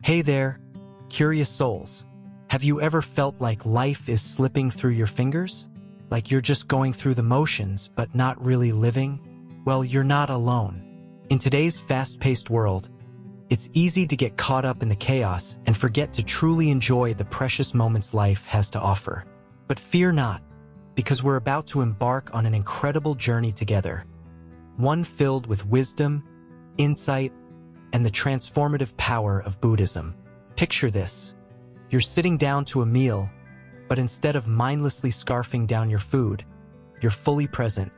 Hey there, curious souls. Have you ever felt like life is slipping through your fingers? Like you're just going through the motions, but not really living? Well, you're not alone. In today's fast-paced world, it's easy to get caught up in the chaos and forget to truly enjoy the precious moments life has to offer. But fear not, because we're about to embark on an incredible journey together. One filled with wisdom, insight, and the transformative power of Buddhism. Picture this. You're sitting down to a meal, but instead of mindlessly scarfing down your food, you're fully present,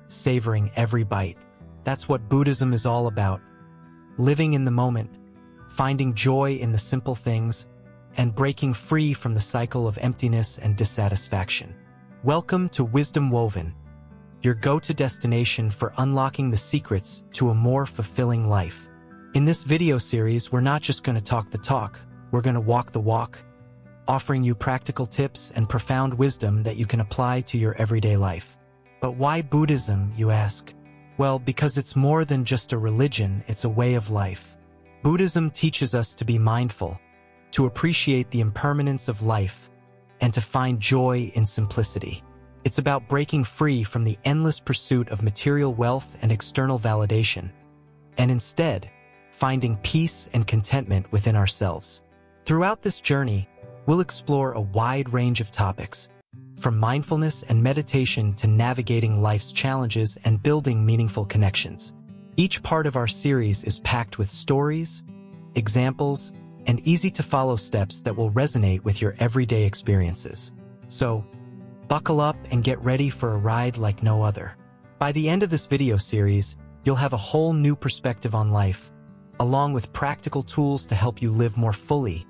savoring every bite. That's what Buddhism is all about. Living in the moment, finding joy in the simple things, and breaking free from the cycle of emptiness and dissatisfaction. Welcome to Wisdom Woven, your go-to destination for unlocking the secrets to a more fulfilling life. In this video series, we're not just going to talk the talk, we're going to walk the walk, offering you practical tips and profound wisdom that you can apply to your everyday life. But why Buddhism, you ask? Well, because it's more than just a religion, it's a way of life. Buddhism teaches us to be mindful, to appreciate the impermanence of life, and to find joy in simplicity. It's about breaking free from the endless pursuit of material wealth and external validation, and instead, finding peace and contentment within ourselves. Throughout this journey, we'll explore a wide range of topics, from mindfulness and meditation to navigating life's challenges and building meaningful connections. Each part of our series is packed with stories, examples, and easy-to-follow steps that will resonate with your everyday experiences. So, buckle up and get ready for a ride like no other. By the end of this video series, you'll have a whole new perspective on life, along with practical tools to help you live more fully,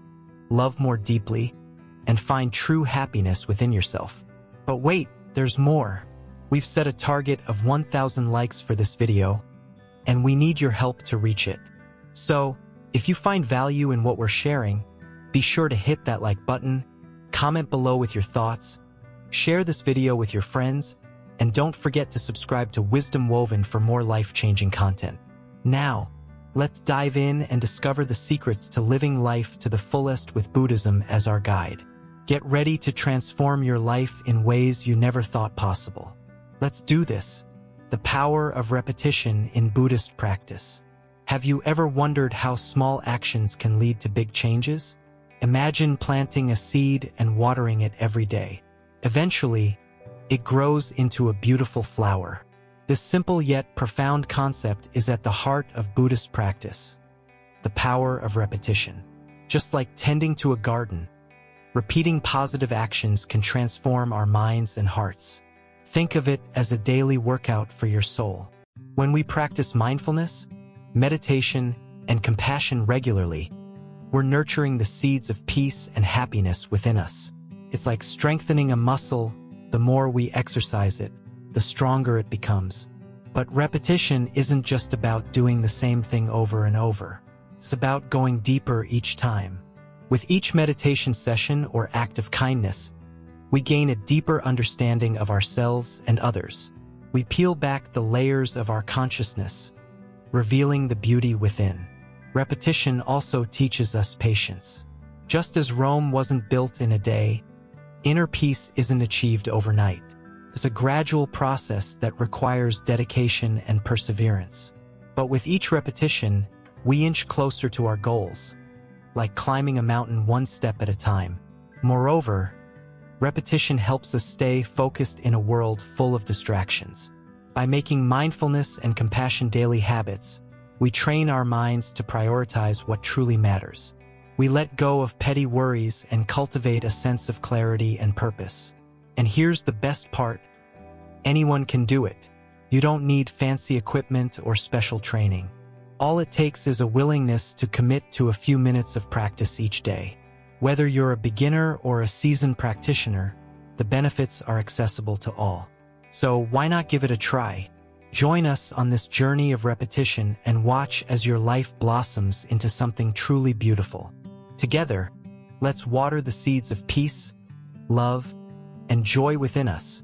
love more deeply, and find true happiness within yourself. But wait, there's more. We've set a target of 1,000 likes for this video, and we need your help to reach it. So, if you find value in what we're sharing, be sure to hit that like button, comment below with your thoughts, share this video with your friends, and don't forget to subscribe to Wisdom Woven for more life-changing content. Now, let's dive in and discover the secrets to living life to the fullest with Buddhism as our guide. Get ready to transform your life in ways you never thought possible. Let's do this. The power of repetition in Buddhist practice. Have you ever wondered how small actions can lead to big changes? Imagine planting a seed and watering it every day. Eventually, it grows into a beautiful flower. This simple yet profound concept is at the heart of Buddhist practice, the power of repetition. Just like tending to a garden, repeating positive actions can transform our minds and hearts. Think of it as a daily workout for your soul. When we practice mindfulness, meditation, and compassion regularly, we're nurturing the seeds of peace and happiness within us. It's like strengthening a muscle. The more we exercise it, the stronger it becomes. But repetition isn't just about doing the same thing over and over. It's about going deeper each time. With each meditation session or act of kindness, we gain a deeper understanding of ourselves and others. We peel back the layers of our consciousness, revealing the beauty within. Repetition also teaches us patience. Just as Rome wasn't built in a day, inner peace isn't achieved overnight. It's a gradual process that requires dedication and perseverance. But with each repetition, we inch closer to our goals, like climbing a mountain one step at a time. Moreover, repetition helps us stay focused in a world full of distractions. By making mindfulness and compassion daily habits, we train our minds to prioritize what truly matters. We let go of petty worries and cultivate a sense of clarity and purpose. And here's the best part. Anyone can do it. You don't need fancy equipment or special training. All it takes is a willingness to commit to a few minutes of practice each day. Whether you're a beginner or a seasoned practitioner, the benefits are accessible to all. So why not give it a try? Join us on this journey of repetition and watch as your life blossoms into something truly beautiful. Together, let's water the seeds of peace, love, and joy within us,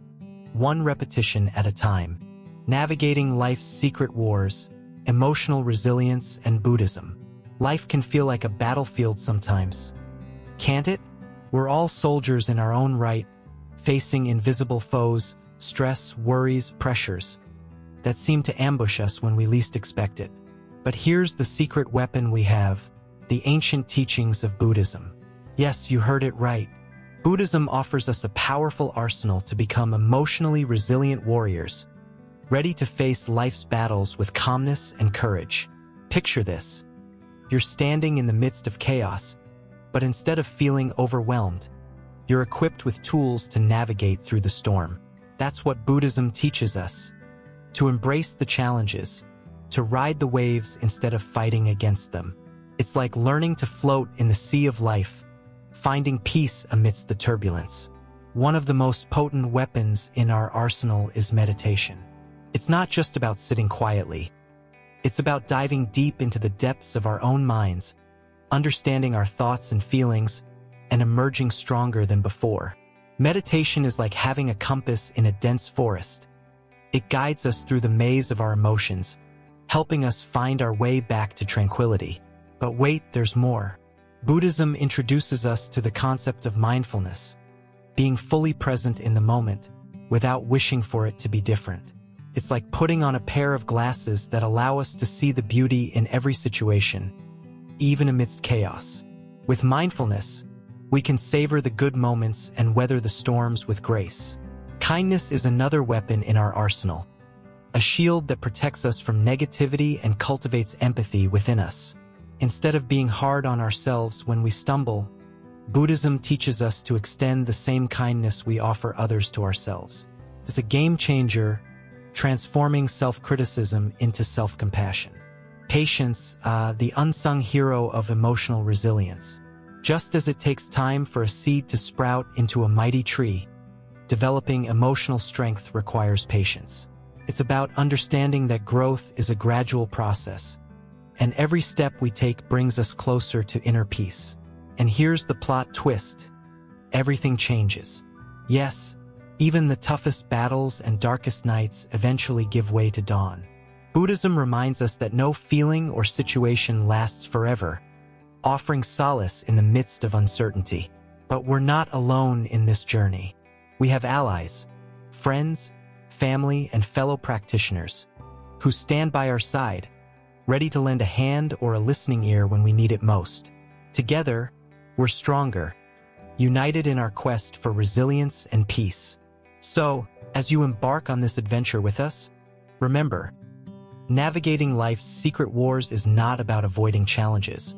one repetition at a time. Navigating life's secret wars, emotional resilience, and Buddhism. Life can feel like a battlefield sometimes. Can't it? We're all soldiers in our own right, facing invisible foes, stress, worries, pressures that seem to ambush us when we least expect it. But here's the secret weapon we have: the ancient teachings of Buddhism. Yes, you heard it right. Buddhism offers us a powerful arsenal to become emotionally resilient warriors, ready to face life's battles with calmness and courage. Picture this. You're standing in the midst of chaos, but instead of feeling overwhelmed, you're equipped with tools to navigate through the storm. That's what Buddhism teaches us: to embrace the challenges, to ride the waves instead of fighting against them. It's like learning to float in the sea of life, finding peace amidst the turbulence. One of the most potent weapons in our arsenal is meditation. It's not just about sitting quietly. It's about diving deep into the depths of our own minds, understanding our thoughts and feelings, and emerging stronger than before. Meditation is like having a compass in a dense forest. It guides us through the maze of our emotions, helping us find our way back to tranquility. But wait, there's more. Buddhism introduces us to the concept of mindfulness, being fully present in the moment, without wishing for it to be different. It's like putting on a pair of glasses that allow us to see the beauty in every situation, even amidst chaos. With mindfulness, we can savor the good moments and weather the storms with grace. Kindness is another weapon in our arsenal, a shield that protects us from negativity and cultivates empathy within us. Instead of being hard on ourselves when we stumble, Buddhism teaches us to extend the same kindness we offer others to ourselves. It's a game changer, transforming self-criticism into self-compassion. Patience, the unsung hero of emotional resilience. Just as it takes time for a seed to sprout into a mighty tree, developing emotional strength requires patience. It's about understanding that growth is a gradual process, and every step we take brings us closer to inner peace. And here's the plot twist: everything changes. Yes, even the toughest battles and darkest nights eventually give way to dawn. Buddhism reminds us that no feeling or situation lasts forever, offering solace in the midst of uncertainty. But we're not alone in this journey. We have allies, friends, family, and fellow practitioners who stand by our side, ready to lend a hand or a listening ear when we need it most. Together, we're stronger, united in our quest for resilience and peace. So, as you embark on this adventure with us, remember, navigating life's secret wars is not about avoiding challenges,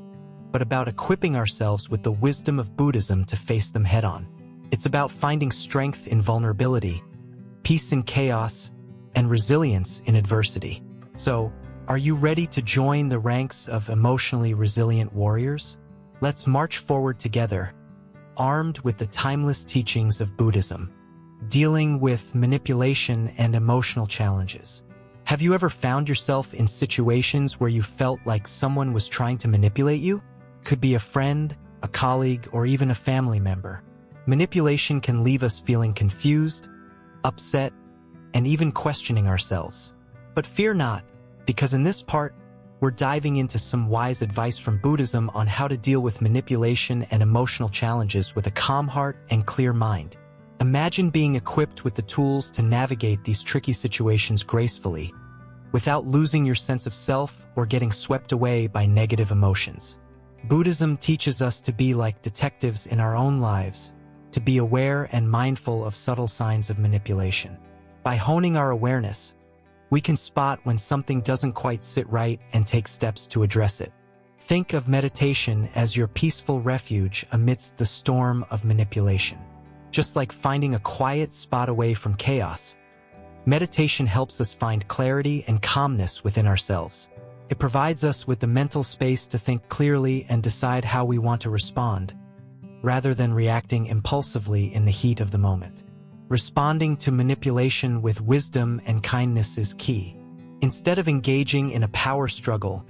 but about equipping ourselves with the wisdom of Buddhism to face them head-on. It's about finding strength in vulnerability, peace in chaos, and resilience in adversity. So, are you ready to join the ranks of emotionally resilient warriors? Let's march forward together, armed with the timeless teachings of Buddhism, dealing with manipulation and emotional challenges. Have you ever found yourself in situations where you felt like someone was trying to manipulate you? Could be a friend, a colleague, or even a family member. Manipulation can leave us feeling confused, upset, and even questioning ourselves. But fear not, because in this part, we're diving into some wise advice from Buddhism on how to deal with manipulation and emotional challenges with a calm heart and clear mind. Imagine being equipped with the tools to navigate these tricky situations gracefully, without losing your sense of self or getting swept away by negative emotions. Buddhism teaches us to be like detectives in our own lives, to be aware and mindful of subtle signs of manipulation. By honing our awareness, we can spot when something doesn't quite sit right and take steps to address it. Think of meditation as your peaceful refuge amidst the storm of manipulation. Just like finding a quiet spot away from chaos, meditation helps us find clarity and calmness within ourselves. It provides us with the mental space to think clearly and decide how we want to respond, rather than reacting impulsively in the heat of the moment. Responding to manipulation with wisdom and kindness is key. Instead of engaging in a power struggle,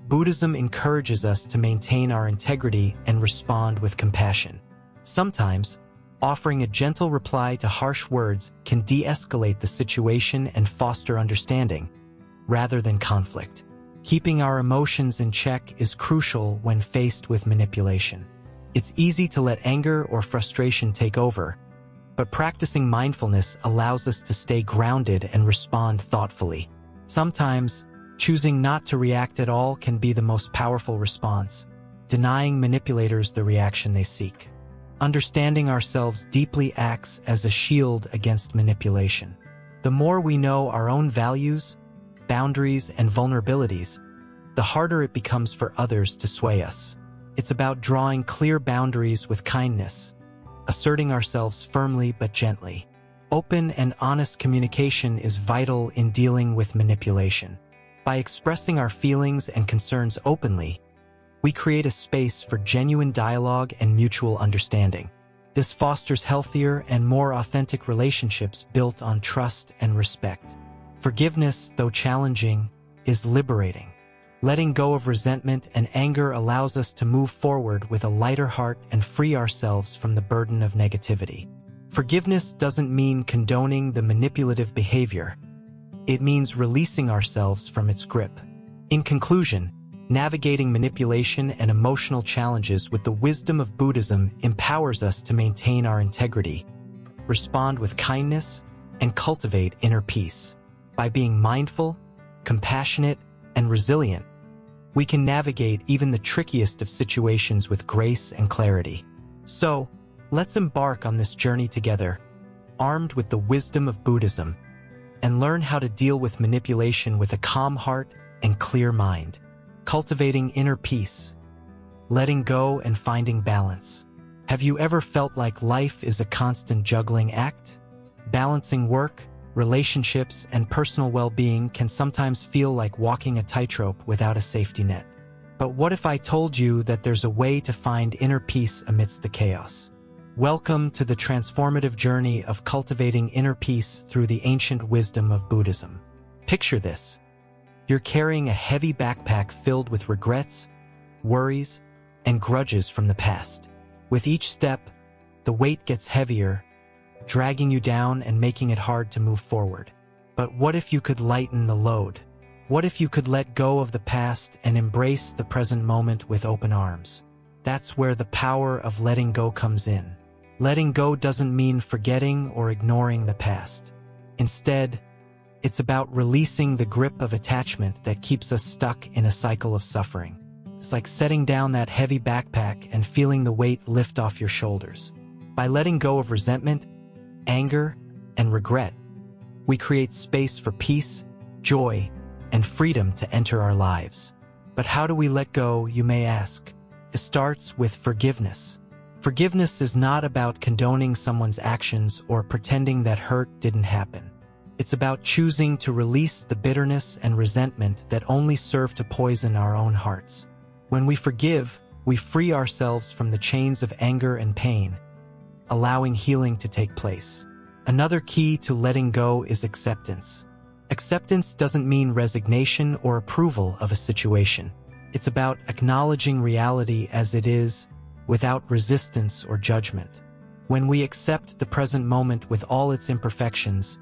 Buddhism encourages us to maintain our integrity and respond with compassion. Sometimes, offering a gentle reply to harsh words can de-escalate the situation and foster understanding, rather than conflict. Keeping our emotions in check is crucial when faced with manipulation. It's easy to let anger or frustration take over, but practicing mindfulness allows us to stay grounded and respond thoughtfully. Sometimes, choosing not to react at all can be the most powerful response, denying manipulators the reaction they seek. Understanding ourselves deeply acts as a shield against manipulation. The more we know our own values, boundaries, and vulnerabilities, the harder it becomes for others to sway us. It's about drawing clear boundaries with kindness, asserting ourselves firmly but gently. Open and honest communication is vital in dealing with manipulation. By expressing our feelings and concerns openly, we create a space for genuine dialogue and mutual understanding. This fosters healthier and more authentic relationships built on trust and respect. Forgiveness, though challenging, is liberating. Letting go of resentment and anger allows us to move forward with a lighter heart and free ourselves from the burden of negativity. Forgiveness doesn't mean condoning the manipulative behavior. It means releasing ourselves from its grip. In conclusion, navigating manipulation and emotional challenges with the wisdom of Buddhism empowers us to maintain our integrity, respond with kindness, and cultivate inner peace. By being mindful, compassionate, and resilient, we can navigate even the trickiest of situations with grace and clarity. So, let's embark on this journey together, armed with the wisdom of Buddhism, and learn how to deal with manipulation with a calm heart and clear mind. Cultivating inner peace, letting go and finding balance. Have you ever felt like life is a constant juggling act? Balancing work, relationships, and personal well-being can sometimes feel like walking a tightrope without a safety net. But what if I told you that there's a way to find inner peace amidst the chaos? Welcome to the transformative journey of cultivating inner peace through the ancient wisdom of Buddhism. Picture this. You're carrying a heavy backpack filled with regrets, worries, and grudges from the past. With each step, the weight gets heavier, dragging you down and making it hard to move forward. But what if you could lighten the load? What if you could let go of the past and embrace the present moment with open arms? That's where the power of letting go comes in. Letting go doesn't mean forgetting or ignoring the past. Instead, it's about releasing the grip of attachment that keeps us stuck in a cycle of suffering. It's like setting down that heavy backpack and feeling the weight lift off your shoulders. By letting go of resentment, anger, and regret, we create space for peace, joy, and freedom to enter our lives. But how do we let go, you may ask? It starts with forgiveness. Forgiveness is not about condoning someone's actions or pretending that hurt didn't happen. It's about choosing to release the bitterness and resentment that only serve to poison our own hearts. When we forgive, we free ourselves from the chains of anger and pain, allowing healing to take place. Another key to letting go is acceptance. Acceptance doesn't mean resignation or approval of a situation. It's about acknowledging reality as it is, without resistance or judgment. When we accept the present moment with all its imperfections,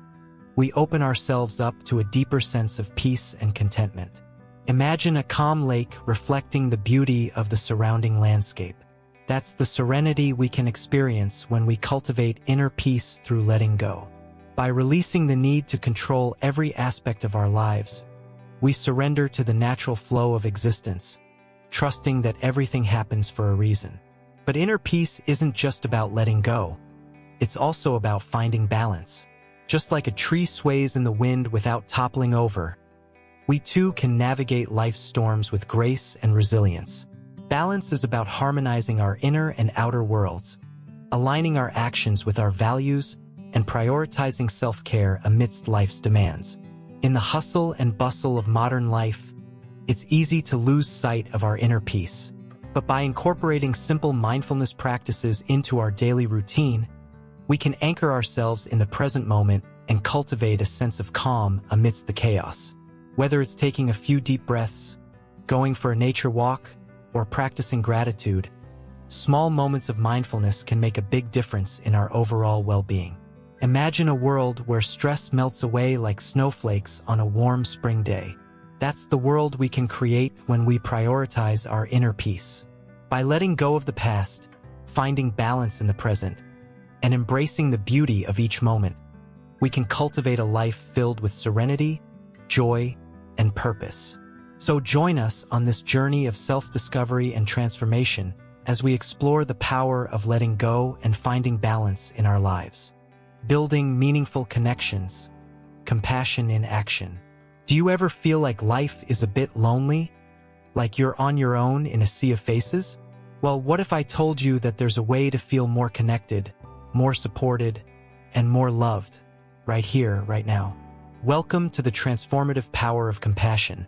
we open ourselves up to a deeper sense of peace and contentment. Imagine a calm lake reflecting the beauty of the surrounding landscape. That's the serenity we can experience when we cultivate inner peace through letting go. By releasing the need to control every aspect of our lives, we surrender to the natural flow of existence, trusting that everything happens for a reason. But inner peace isn't just about letting go. It's also about finding balance. Just like a tree sways in the wind without toppling over, we too can navigate life's storms with grace and resilience. Balance is about harmonizing our inner and outer worlds, aligning our actions with our values, and prioritizing self-care amidst life's demands. In the hustle and bustle of modern life, it's easy to lose sight of our inner peace. But by incorporating simple mindfulness practices into our daily routine, we can anchor ourselves in the present moment and cultivate a sense of calm amidst the chaos. Whether it's taking a few deep breaths, going for a nature walk, or practicing gratitude, small moments of mindfulness can make a big difference in our overall well-being. Imagine a world where stress melts away like snowflakes on a warm spring day. That's the world we can create when we prioritize our inner peace. By letting go of the past, finding balance in the present, and embracing the beauty of each moment, we can cultivate a life filled with serenity, joy, and purpose. So join us on this journey of self-discovery and transformation as we explore the power of letting go and finding balance in our lives. Building meaningful connections, compassion in action. Do you ever feel like life is a bit lonely? Like you're on your own in a sea of faces? Well, what if I told you that there's a way to feel more connected, more supported, and more loved, right here, right now? Welcome to the transformative power of compassion,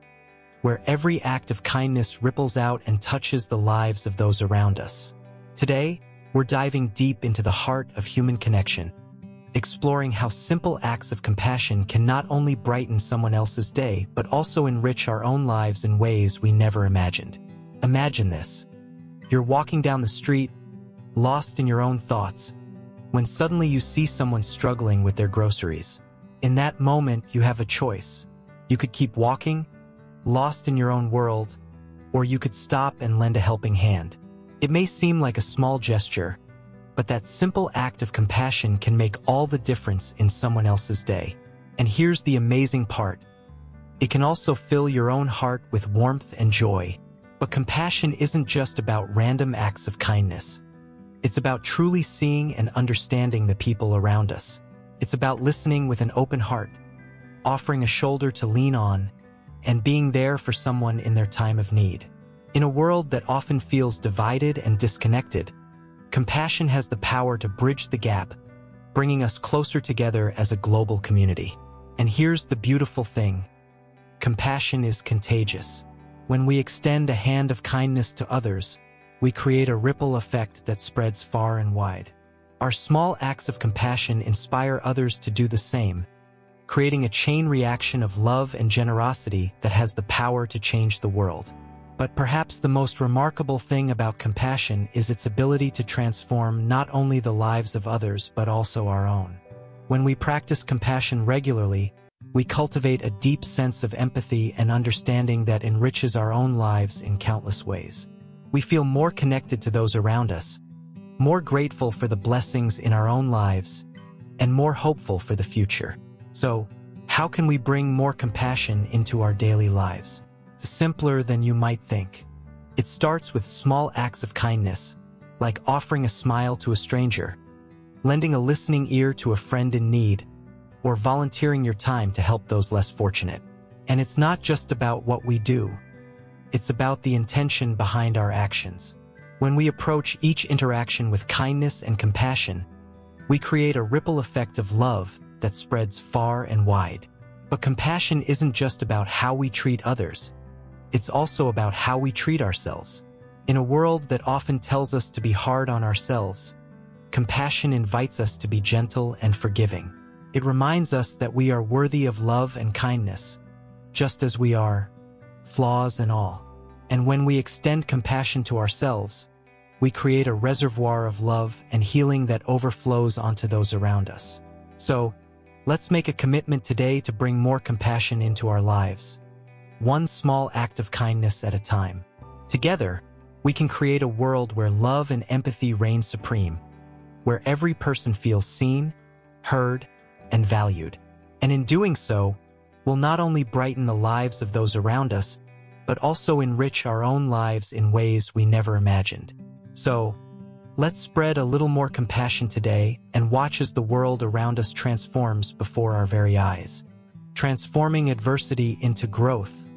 where every act of kindness ripples out and touches the lives of those around us. Today, we're diving deep into the heart of human connection, exploring how simple acts of compassion can not only brighten someone else's day, but also enrich our own lives in ways we never imagined. Imagine this. You're walking down the street, lost in your own thoughts, when suddenly you see someone struggling with their groceries. In that moment, you have a choice. You could keep walking, lost in your own world, or you could stop and lend a helping hand. It may seem like a small gesture, but that simple act of compassion can make all the difference in someone else's day. And here's the amazing part. It can also fill your own heart with warmth and joy. But compassion isn't just about random acts of kindness. It's about truly seeing and understanding the people around us. It's about listening with an open heart, offering a shoulder to lean on, and being there for someone in their time of need. In a world that often feels divided and disconnected, compassion has the power to bridge the gap, bringing us closer together as a global community. And here's the beautiful thing. Compassion is contagious. When we extend a hand of kindness to others, we create a ripple effect that spreads far and wide. Our small acts of compassion inspire others to do the same, creating a chain reaction of love and generosity that has the power to change the world. But perhaps the most remarkable thing about compassion is its ability to transform not only the lives of others but also our own. When we practice compassion regularly, we cultivate a deep sense of empathy and understanding that enriches our own lives in countless ways. We feel more connected to those around us, more grateful for the blessings in our own lives, and more hopeful for the future. So, how can we bring more compassion into our daily lives? It's simpler than you might think. It starts with small acts of kindness, like offering a smile to a stranger, lending a listening ear to a friend in need, or volunteering your time to help those less fortunate. And it's not just about what we do. It's about the intention behind our actions. When we approach each interaction with kindness and compassion, we create a ripple effect of love that spreads far and wide. But compassion isn't just about how we treat others. It's also about how we treat ourselves. In a world that often tells us to be hard on ourselves, compassion invites us to be gentle and forgiving. It reminds us that we are worthy of love and kindness, just as we are, flaws and all. And when we extend compassion to ourselves, we create a reservoir of love and healing that overflows onto those around us. So, let's make a commitment today to bring more compassion into our lives, one small act of kindness at a time. Together, we can create a world where love and empathy reign supreme, where every person feels seen, heard, and valued. And in doing so, we'll not only brighten the lives of those around us, but also enrich our own lives in ways we never imagined. So, let's spread a little more compassion today and watch as the world around us transforms before our very eyes. Transforming adversity into growth,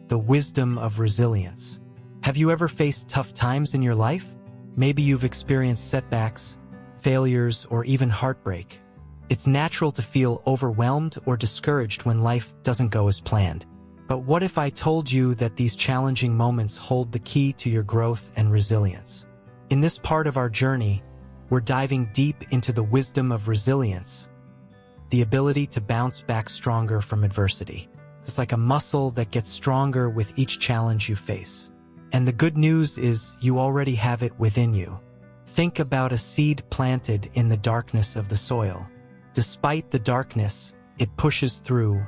the wisdom of resilience. Have you ever faced tough times in your life? Maybe you've experienced setbacks, failures, or even heartbreak. It's natural to feel overwhelmed or discouraged when life doesn't go as planned. But what if I told you that these challenging moments hold the key to your growth and resilience? In this part of our journey, we're diving deep into the wisdom of resilience, the ability to bounce back stronger from adversity. It's like a muscle that gets stronger with each challenge you face. And the good news is you already have it within you. Think about a seed planted in the darkness of the soil. Despite the darkness, it pushes through,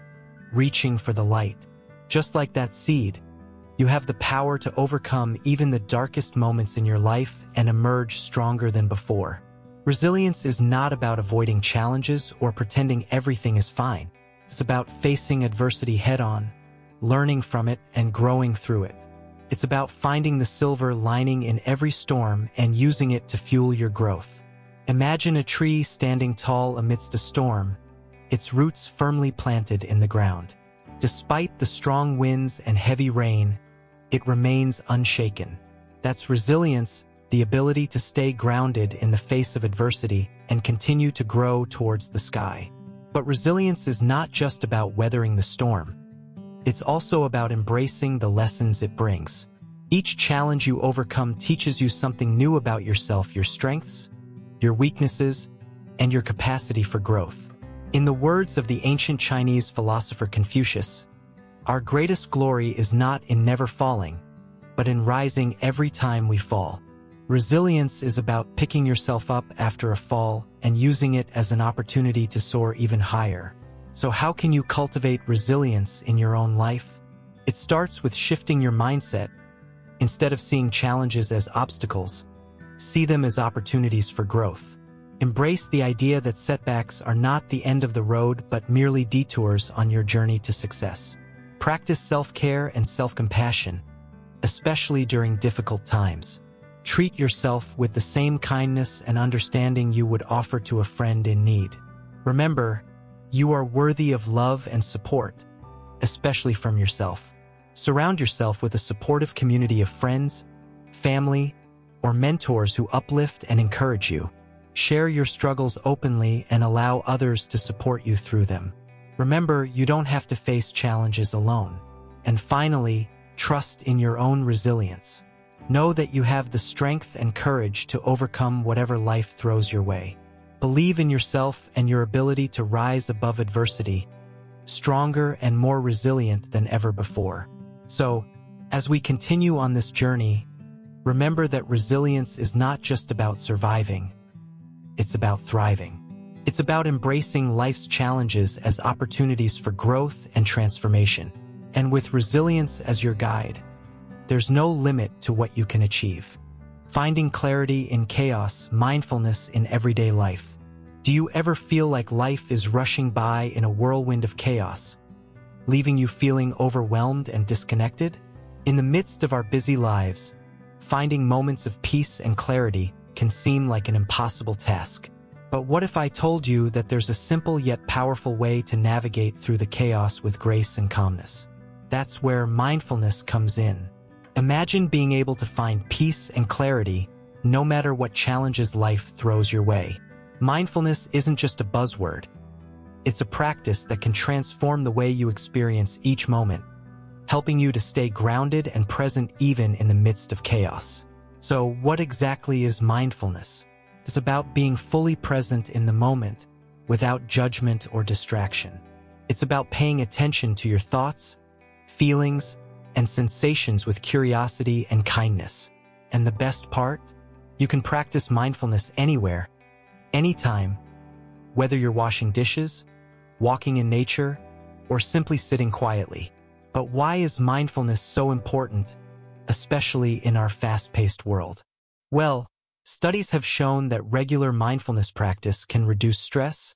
reaching for the light. Just like that seed, you have the power to overcome even the darkest moments in your life and emerge stronger than before. Resilience is not about avoiding challenges or pretending everything is fine. It's about facing adversity head-on, learning from it, and growing through it. It's about finding the silver lining in every storm and using it to fuel your growth. Imagine a tree standing tall amidst a storm, its roots firmly planted in the ground. Despite the strong winds and heavy rain, it remains unshaken. That's resilience, the ability to stay grounded in the face of adversity and continue to grow towards the sky. But resilience is not just about weathering the storm. It's also about embracing the lessons it brings. Each challenge you overcome teaches you something new about yourself, your strengths, your weaknesses, and your capacity for growth. In the words of the ancient Chinese philosopher Confucius, our greatest glory is not in never falling, but in rising every time we fall. Resilience is about picking yourself up after a fall and using it as an opportunity to soar even higher. So how can you cultivate resilience in your own life? It starts with shifting your mindset. Instead of seeing challenges as obstacles, see them as opportunities for growth. Embrace the idea that setbacks are not the end of the road but merely detours on your journey to success. Practice self-care and self-compassion, especially during difficult times. Treat yourself with the same kindness and understanding you would offer to a friend in need. Remember, you are worthy of love and support, especially from yourself. Surround yourself with a supportive community of friends, family, or mentors who uplift and encourage you. Share your struggles openly and allow others to support you through them. Remember, you don't have to face challenges alone. And finally, trust in your own resilience. Know that you have the strength and courage to overcome whatever life throws your way. Believe in yourself and your ability to rise above adversity, stronger and more resilient than ever before. So, as we continue on this journey, remember that resilience is not just about surviving. It's about thriving. It's about embracing life's challenges as opportunities for growth and transformation. And with resilience as your guide, there's no limit to what you can achieve. Finding clarity in chaos, mindfulness in everyday life. Do you ever feel like life is rushing by in a whirlwind of chaos, leaving you feeling overwhelmed and disconnected? In the midst of our busy lives, finding moments of peace and clarity can seem like an impossible task. But what if I told you that there's a simple yet powerful way to navigate through the chaos with grace and calmness? That's where mindfulness comes in. Imagine being able to find peace and clarity no matter what challenges life throws your way. Mindfulness isn't just a buzzword. It's a practice that can transform the way you experience each moment, helping you to stay grounded and present even in the midst of chaos. So, what exactly is mindfulness? It's about being fully present in the moment, without judgment or distraction. It's about paying attention to your thoughts, feelings, and sensations with curiosity and kindness. And the best part? You can practice mindfulness anywhere, anytime, whether you're washing dishes, walking in nature, or simply sitting quietly. But why is mindfulness so important, especially in our fast-paced world? Well, studies have shown that regular mindfulness practice can reduce stress,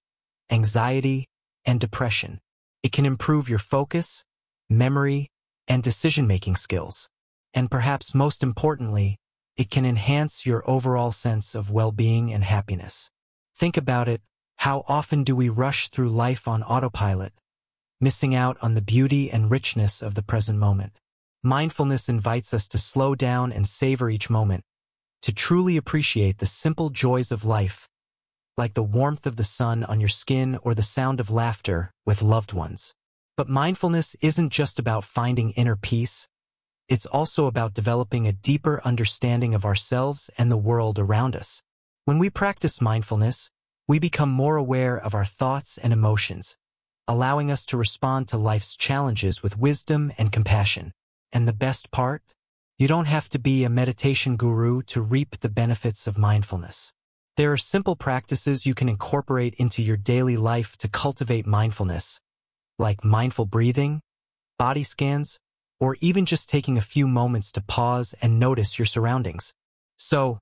anxiety, and depression. It can improve your focus, memory, and decision-making skills. And perhaps most importantly, it can enhance your overall sense of well-being and happiness. Think about it. How often do we rush through life on autopilot, missing out on the beauty and richness of the present moment? Mindfulness invites us to slow down and savor each moment, to truly appreciate the simple joys of life, like the warmth of the sun on your skin or the sound of laughter with loved ones. But mindfulness isn't just about finding inner peace. It's also about developing a deeper understanding of ourselves and the world around us. When we practice mindfulness, we become more aware of our thoughts and emotions, allowing us to respond to life's challenges with wisdom and compassion. And the best part? You don't have to be a meditation guru to reap the benefits of mindfulness. There are simple practices you can incorporate into your daily life to cultivate mindfulness, like mindful breathing, body scans, or even just taking a few moments to pause and notice your surroundings. So,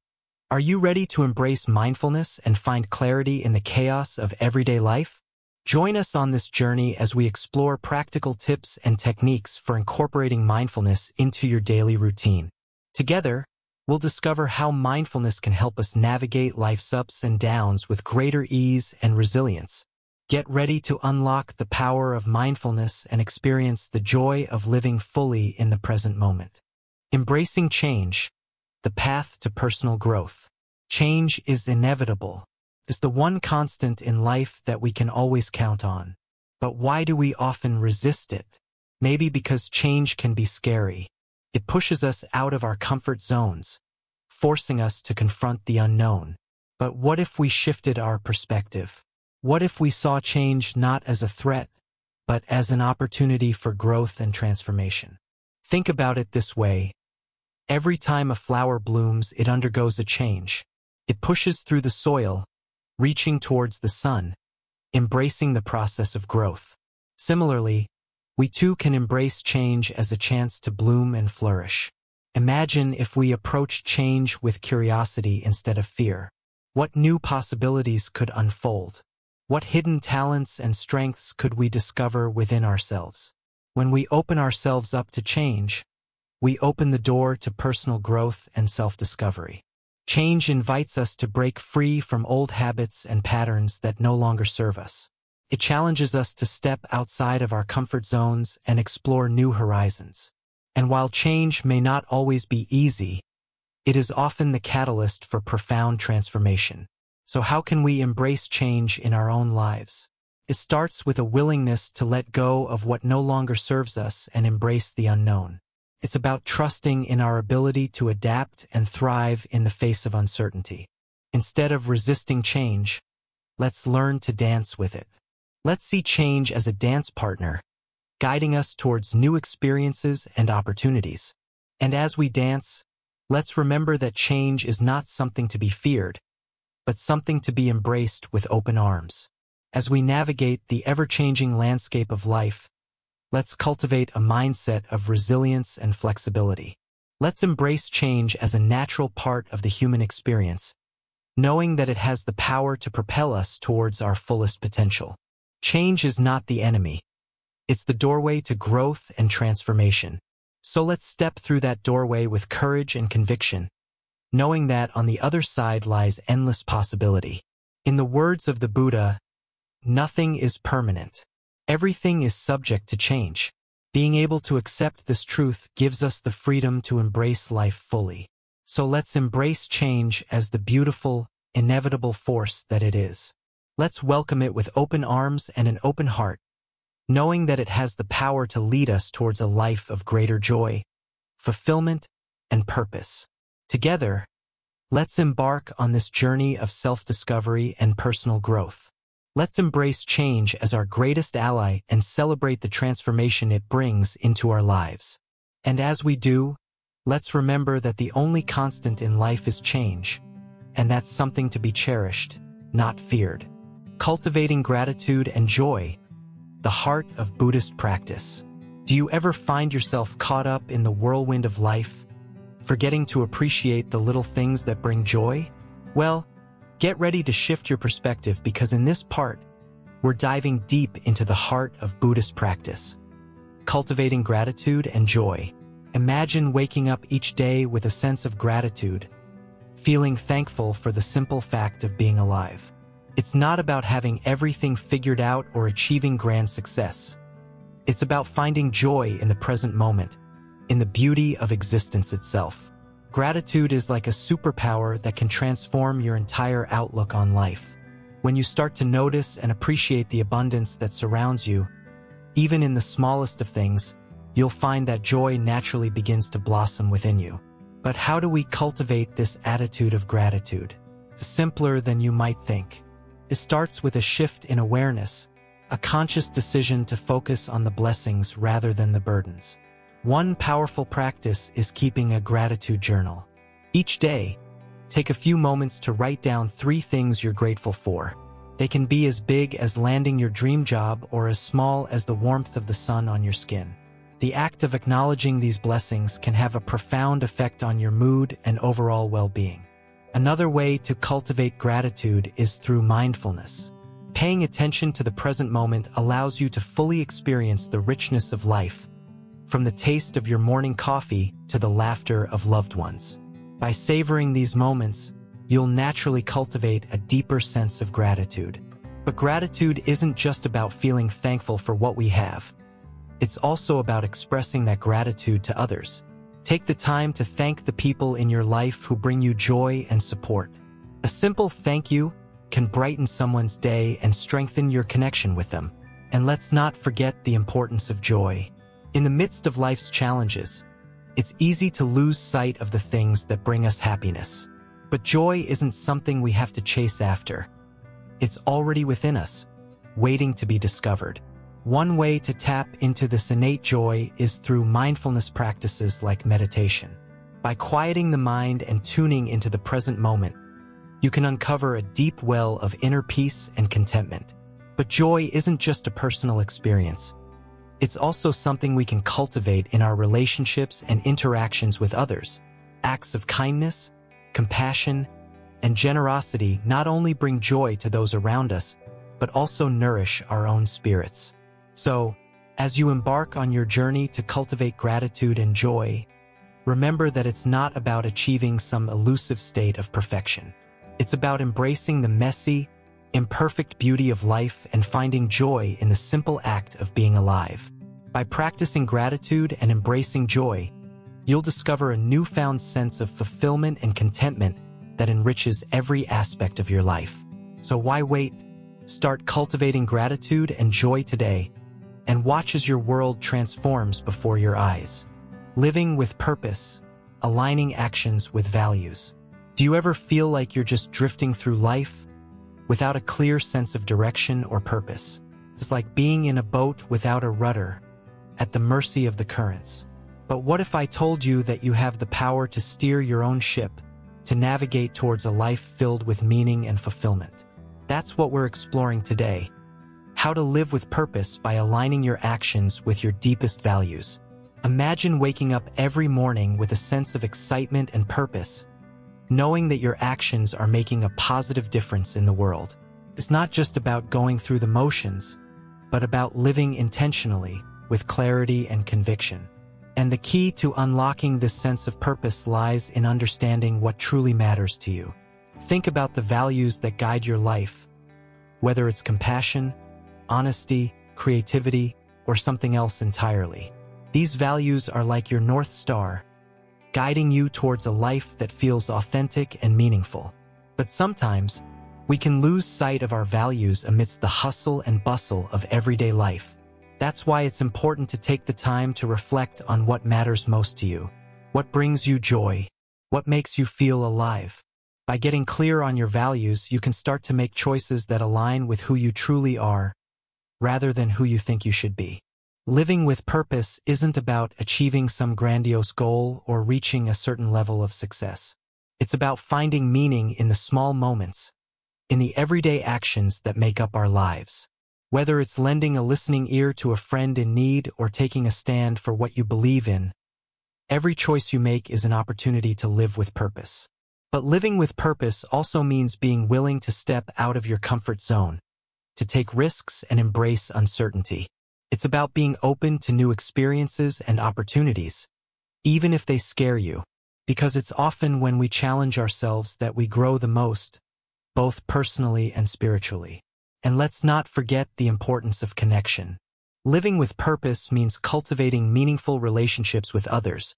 are you ready to embrace mindfulness and find clarity in the chaos of everyday life? Join us on this journey as we explore practical tips and techniques for incorporating mindfulness into your daily routine. Together, we'll discover how mindfulness can help us navigate life's ups and downs with greater ease and resilience. Get ready to unlock the power of mindfulness and experience the joy of living fully in the present moment. Embracing change, the path to personal growth. Change is inevitable. It's the one constant in life that we can always count on. But why do we often resist it? Maybe because change can be scary. It pushes us out of our comfort zones, forcing us to confront the unknown. But what if we shifted our perspective? What if we saw change not as a threat, but as an opportunity for growth and transformation? Think about it this way. Every time a flower blooms, it undergoes a change. It pushes through the soil, reaching towards the sun, embracing the process of growth. Similarly, we too can embrace change as a chance to bloom and flourish. Imagine if we approach change with curiosity instead of fear. What new possibilities could unfold? What hidden talents and strengths could we discover within ourselves? When we open ourselves up to change, we open the door to personal growth and self-discovery. Change invites us to break free from old habits and patterns that no longer serve us. It challenges us to step outside of our comfort zones and explore new horizons. And while change may not always be easy, it is often the catalyst for profound transformation. So how can we embrace change in our own lives? It starts with a willingness to let go of what no longer serves us and embrace the unknown. It's about trusting in our ability to adapt and thrive in the face of uncertainty. Instead of resisting change, let's learn to dance with it. Let's see change as a dance partner, guiding us towards new experiences and opportunities. And as we dance, let's remember that change is not something to be feared, but something to be embraced with open arms. As we navigate the ever-changing landscape of life, let's cultivate a mindset of resilience and flexibility. Let's embrace change as a natural part of the human experience, knowing that it has the power to propel us towards our fullest potential. Change is not the enemy. It's the doorway to growth and transformation. So let's step through that doorway with courage and conviction, knowing that on the other side lies endless possibility. In the words of the Buddha, nothing is permanent. Everything is subject to change. Being able to accept this truth gives us the freedom to embrace life fully. So let's embrace change as the beautiful, inevitable force that it is. Let's welcome it with open arms and an open heart, knowing that it has the power to lead us towards a life of greater joy, fulfillment, and purpose. Together, let's embark on this journey of self-discovery and personal growth. Let's embrace change as our greatest ally and celebrate the transformation it brings into our lives. And as we do, let's remember that the only constant in life is change, and that's something to be cherished, not feared. Cultivating gratitude and joy, the heart of Buddhist practice. Do you ever find yourself caught up in the whirlwind of life, forgetting to appreciate the little things that bring joy? Well, get ready to shift your perspective because in this part, we're diving deep into the heart of Buddhist practice. Cultivating gratitude and joy. Imagine waking up each day with a sense of gratitude, feeling thankful for the simple fact of being alive. It's not about having everything figured out or achieving grand success. It's about finding joy in the present moment, in the beauty of existence itself. Gratitude is like a superpower that can transform your entire outlook on life. When you start to notice and appreciate the abundance that surrounds you, even in the smallest of things, you'll find that joy naturally begins to blossom within you. But how do we cultivate this attitude of gratitude? It's simpler than you might think. It starts with a shift in awareness, a conscious decision to focus on the blessings rather than the burdens. One powerful practice is keeping a gratitude journal. Each day, take a few moments to write down 3 things you're grateful for. They can be as big as landing your dream job or as small as the warmth of the sun on your skin. The act of acknowledging these blessings can have a profound effect on your mood and overall well-being. Another way to cultivate gratitude is through mindfulness. Paying attention to the present moment allows you to fully experience the richness of life, from the taste of your morning coffee to the laughter of loved ones. By savoring these moments, you'll naturally cultivate a deeper sense of gratitude. But gratitude isn't just about feeling thankful for what we have. It's also about expressing that gratitude to others. Take the time to thank the people in your life who bring you joy and support. A simple thank you can brighten someone's day and strengthen your connection with them. And let's not forget the importance of joy. In the midst of life's challenges, it's easy to lose sight of the things that bring us happiness. But joy isn't something we have to chase after. It's already within us, waiting to be discovered. One way to tap into this innate joy is through mindfulness practices like meditation. By quieting the mind and tuning into the present moment, you can uncover a deep well of inner peace and contentment. But joy isn't just a personal experience. It's also something we can cultivate in our relationships and interactions with others. Acts of kindness, compassion, and generosity not only bring joy to those around us, but also nourish our own spirits. So, as you embark on your journey to cultivate gratitude and joy, remember that it's not about achieving some elusive state of perfection. It's about embracing the messy, imperfect beauty of life and finding joy in the simple act of being alive. By practicing gratitude and embracing joy, you'll discover a newfound sense of fulfillment and contentment that enriches every aspect of your life. So why wait? Start cultivating gratitude and joy today, and watch as your world transforms before your eyes. Living with purpose, aligning actions with values. Do you ever feel like you're just drifting through life without a clear sense of direction or purpose? It's like being in a boat without a rudder, at the mercy of the currents. But what if I told you that you have the power to steer your own ship, to navigate towards a life filled with meaning and fulfillment? That's what we're exploring today. How to live with purpose by aligning your actions with your deepest values. Imagine waking up every morning with a sense of excitement and purpose, knowing that your actions are making a positive difference in the world. It's not just about going through the motions, but about living intentionally, with clarity and conviction. And the key to unlocking this sense of purpose lies in understanding what truly matters to you. Think about the values that guide your life, whether it's compassion, honesty, creativity, or something else entirely. These values are like your North Star, guiding you towards a life that feels authentic and meaningful. But sometimes, we can lose sight of our values amidst the hustle and bustle of everyday life. That's why it's important to take the time to reflect on what matters most to you. What brings you joy? What makes you feel alive? By getting clear on your values, you can start to make choices that align with who you truly are, rather than who you think you should be. Living with purpose isn't about achieving some grandiose goal or reaching a certain level of success. It's about finding meaning in the small moments, in the everyday actions that make up our lives. Whether it's lending a listening ear to a friend in need or taking a stand for what you believe in, every choice you make is an opportunity to live with purpose. But living with purpose also means being willing to step out of your comfort zone, to take risks and embrace uncertainty. It's about being open to new experiences and opportunities, even if they scare you, because it's often when we challenge ourselves that we grow the most, both personally and spiritually. And let's not forget the importance of connection. Living with purpose means cultivating meaningful relationships with others,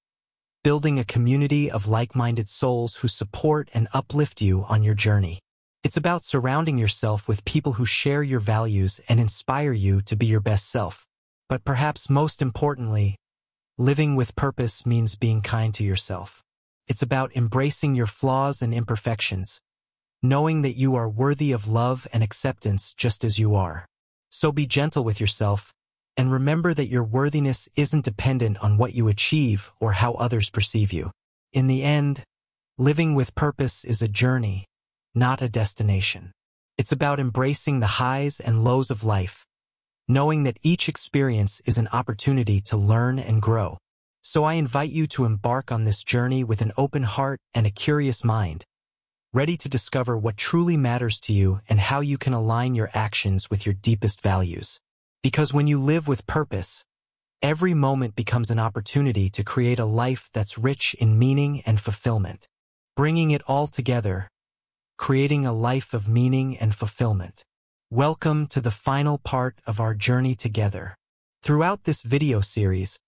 building a community of like-minded souls who support and uplift you on your journey. It's about surrounding yourself with people who share your values and inspire you to be your best self. But perhaps most importantly, living with purpose means being kind to yourself. It's about embracing your flaws and imperfections, knowing that you are worthy of love and acceptance just as you are. So be gentle with yourself, and remember that your worthiness isn't dependent on what you achieve or how others perceive you. In the end, living with purpose is a journey, not a destination. It's about embracing the highs and lows of life, knowing that each experience is an opportunity to learn and grow. So I invite you to embark on this journey with an open heart and a curious mind, ready to discover what truly matters to you and how you can align your actions with your deepest values. Because when you live with purpose, every moment becomes an opportunity to create a life that's rich in meaning and fulfillment. Bringing it all together, creating a life of meaning and fulfillment. Welcome to the final part of our journey together. Throughout this video series,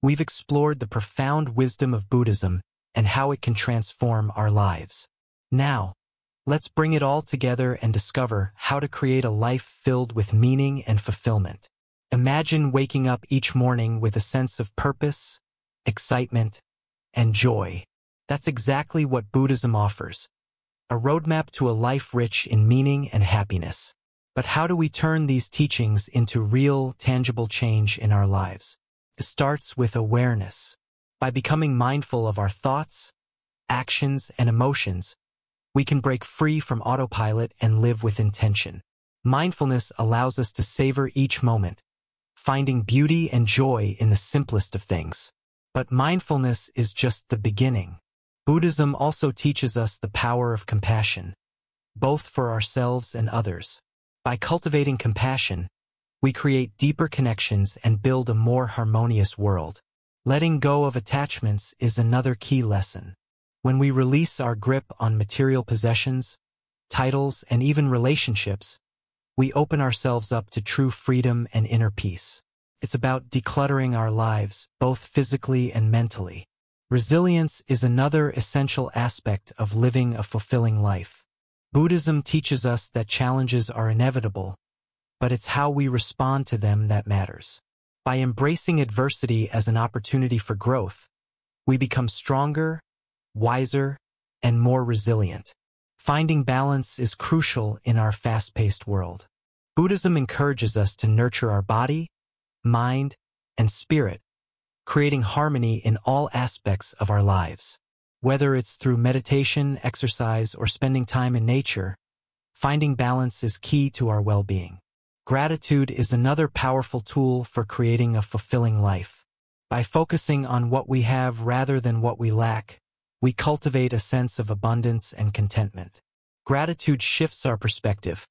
we've explored the profound wisdom of Buddhism and how it can transform our lives. Now, let's bring it all together and discover how to create a life filled with meaning and fulfillment. Imagine waking up each morning with a sense of purpose, excitement, and joy. That's exactly what Buddhism offers, a roadmap to a life rich in meaning and happiness. But how do we turn these teachings into real, tangible change in our lives? It starts with awareness. By becoming mindful of our thoughts, actions, and emotions, we can break free from autopilot and live with intention. Mindfulness allows us to savor each moment, finding beauty and joy in the simplest of things. But mindfulness is just the beginning. Buddhism also teaches us the power of compassion, both for ourselves and others. By cultivating compassion, we create deeper connections and build a more harmonious world. Letting go of attachments is another key lesson. When we release our grip on material possessions, titles, and even relationships, we open ourselves up to true freedom and inner peace. It's about decluttering our lives, both physically and mentally. Resilience is another essential aspect of living a fulfilling life. Buddhism teaches us that challenges are inevitable, but it's how we respond to them that matters. By embracing adversity as an opportunity for growth, we become stronger, wiser, and more resilient. Finding balance is crucial in our fast-paced world. Buddhism encourages us to nurture our body, mind, and spirit, creating harmony in all aspects of our lives. Whether it's through meditation, exercise, or spending time in nature, finding balance is key to our well-being. Gratitude is another powerful tool for creating a fulfilling life. By focusing on what we have rather than what we lack, we cultivate a sense of abundance and contentment. Gratitude shifts our perspective,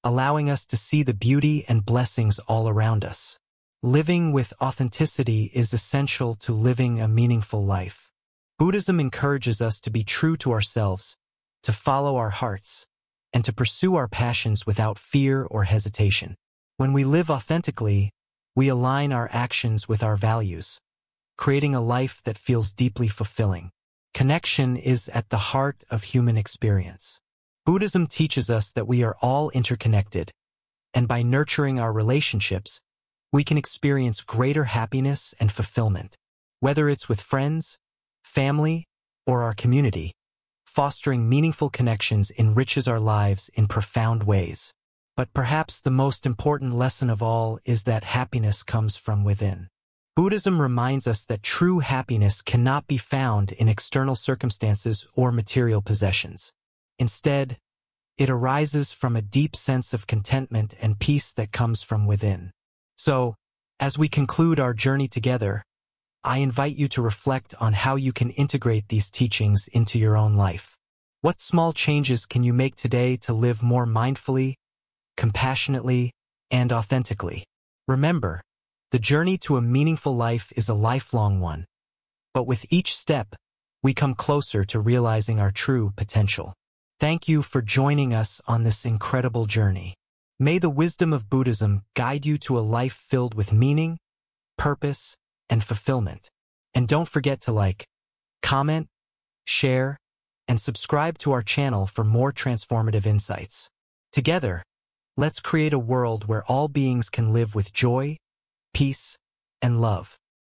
allowing us to see the beauty and blessings all around us. Living with authenticity is essential to living a meaningful life. Buddhism encourages us to be true to ourselves, to follow our hearts, and to pursue our passions without fear or hesitation. When we live authentically, we align our actions with our values, creating a life that feels deeply fulfilling. Connection is at the heart of human experience. Buddhism teaches us that we are all interconnected, and by nurturing our relationships, we can experience greater happiness and fulfillment. Whether it's with friends, family, or our community, fostering meaningful connections enriches our lives in profound ways. But perhaps the most important lesson of all is that happiness comes from within. Buddhism reminds us that true happiness cannot be found in external circumstances or material possessions. Instead, it arises from a deep sense of contentment and peace that comes from within. So, as we conclude our journey together, I invite you to reflect on how you can integrate these teachings into your own life. What small changes can you make today to live more mindfully, compassionately, and authentically? Remember, the journey to a meaningful life is a lifelong one, but with each step, we come closer to realizing our true potential. Thank you for joining us on this incredible journey. May the wisdom of Buddhism guide you to a life filled with meaning, purpose, and fulfillment. And don't forget to like, comment, share, and subscribe to our channel for more transformative insights. Together, let's create a world where all beings can live with joy, peace, and love.